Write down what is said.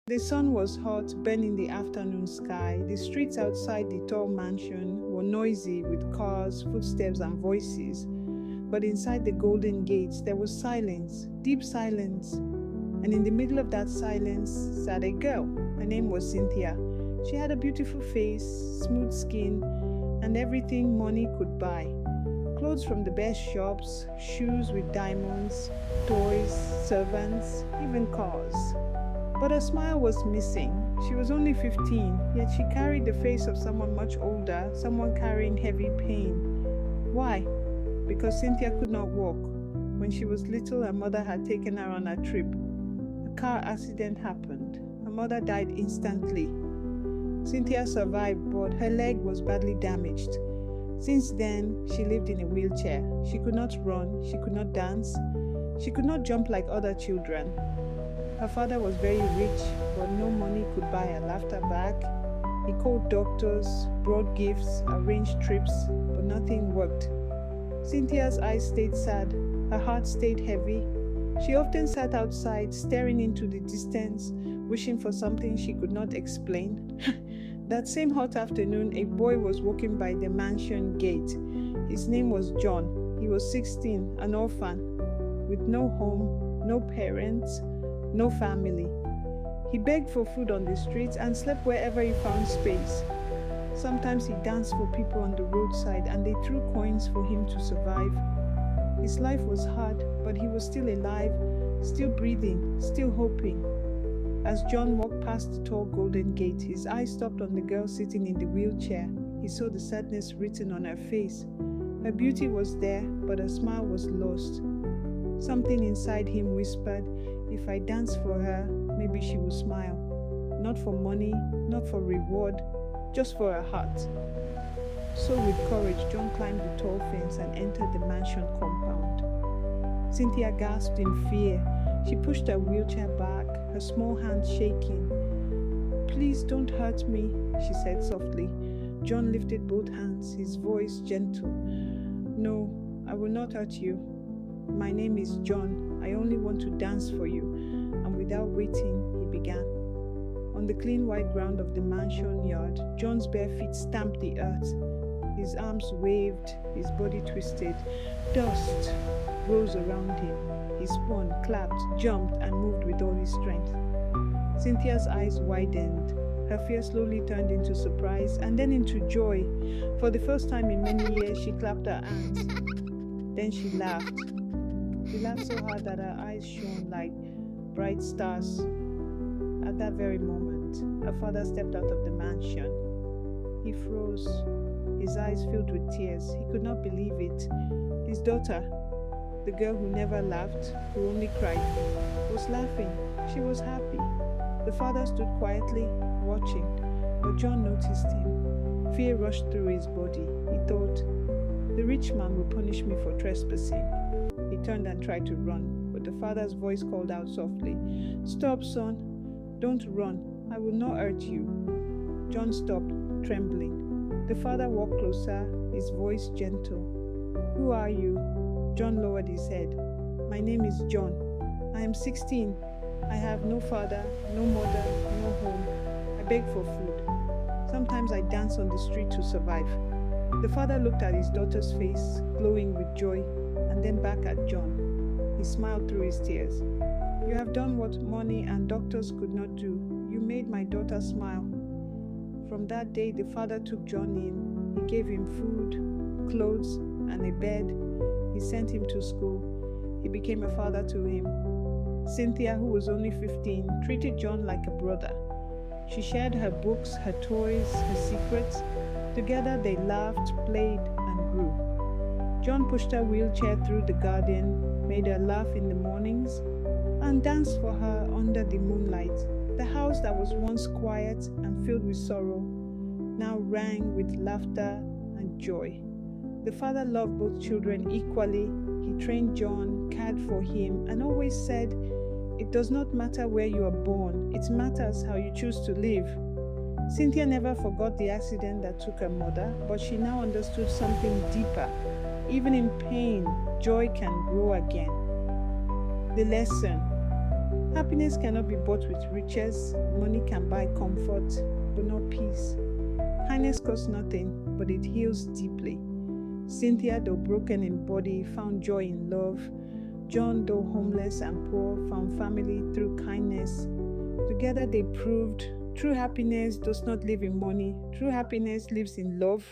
The sun was hot, burning the afternoon sky. The streets outside the tall mansion were noisy with cars, footsteps, and voices. But inside the golden gates, there was silence, deep silence. And in the middle of that silence sat a girl. Her name was Cynthia. She had a beautiful face, smooth skin, and everything money could buy. Clothes from the best shops, shoes with diamonds, toys, servants, even cars. But her smile was missing. She was only 15, yet she carried the face of someone much older, someone carrying heavy pain. Why? Because Cynthia could not walk. When she was little, her mother had taken her on a trip. A car accident happened. Her mother died instantly. Cynthia survived, but her leg was badly damaged. Since then, she lived in a wheelchair. She could not run, she could not dance, she could not jump like other children. Her father was very rich, but no money could buy a laughter back. He called doctors, brought gifts, arranged trips, but nothing worked. Cynthia's eyes stayed sad, her heart stayed heavy. She often sat outside, staring into the distance, wishing for something she could not explain. That same hot afternoon, a boy was walking by the mansion gate. His name was John. He was 16, an orphan, with no home, no parents, no family. He begged for food on the streets and slept wherever he found space. Sometimes he danced for people on the roadside and they threw coins for him to survive. His life was hard, but he was still alive, still breathing, still hoping. As John walked past the tall golden gate, his eyes stopped on the girl sitting in the wheelchair. He saw the sadness written on her face. Her beauty was there, but her smile was lost. Something inside him whispered, if I dance for her, maybe she will smile. Not for money, not for reward, just for her heart. So with courage, John climbed the tall fence and entered the mansion compound. Cynthia gasped in fear. She pushed her wheelchair back, her small hands shaking. Please don't hurt me, she said softly. John lifted both hands, his voice gentle. No, I will not hurt you. My name is John. I only want to dance for you. And without waiting, he began. On the clean white ground of the mansion yard, John's bare feet stamped the earth. His arms waved, his body twisted. Dust rose around him. He spun, clapped, jumped, and moved with all his strength. Cynthia's eyes widened. Her fear slowly turned into surprise and then into joy. For the first time in many years, she clapped her hands. Then she laughed. She laughed so hard that her eyes shone like bright stars. At that very moment, her father stepped out of the mansion. He froze, his eyes filled with tears. He could not believe it. His daughter, the girl who never laughed, who only cried, was laughing. She was happy. The father stood quietly, watching, but John noticed him. Fear rushed through his body. He thought, the rich man will punish me for trespassing. He turned and tried to run, but the father's voice called out softly, Stop, son. Don't run. I will not hurt you. John stopped, trembling. The father walked closer, his voice gentle. Who are you? John lowered his head. My name is John. I am 16. I have no father, no mother, no home. I beg for food. Sometimes I dance on the street to survive. The father looked at his daughter's face, glowing with joy, and then back at John. He smiled through his tears. You have done what money and doctors could not do. You made my daughter smile. From that day, the father took John in. He gave him food, clothes, and a bed. He sent him to school. He became a father to him. Cynthia, who was only 15, treated John like a brother. She shared her books, her toys, her secrets. Together they laughed, played, and grew. John pushed her wheelchair through the garden, made her laugh in the mornings, and danced for her under the moonlight. The house that was once quiet and filled with sorrow now rang with laughter and joy. The father loved both children equally. He trained John, cared for him, and always said, it does not matter where you are born, it matters how you choose to live. Cynthia never forgot the accident that took her mother, but she now understood something deeper. Even in pain, joy can grow again. The lesson: Happiness cannot be bought with riches. Money can buy comfort, but not peace. Kindness costs nothing, but it heals deeply. Cynthia, though broken in body, found joy in love. John, though homeless and poor, found family through kindness. Together they proved true happiness does not live in money. True happiness lives in love,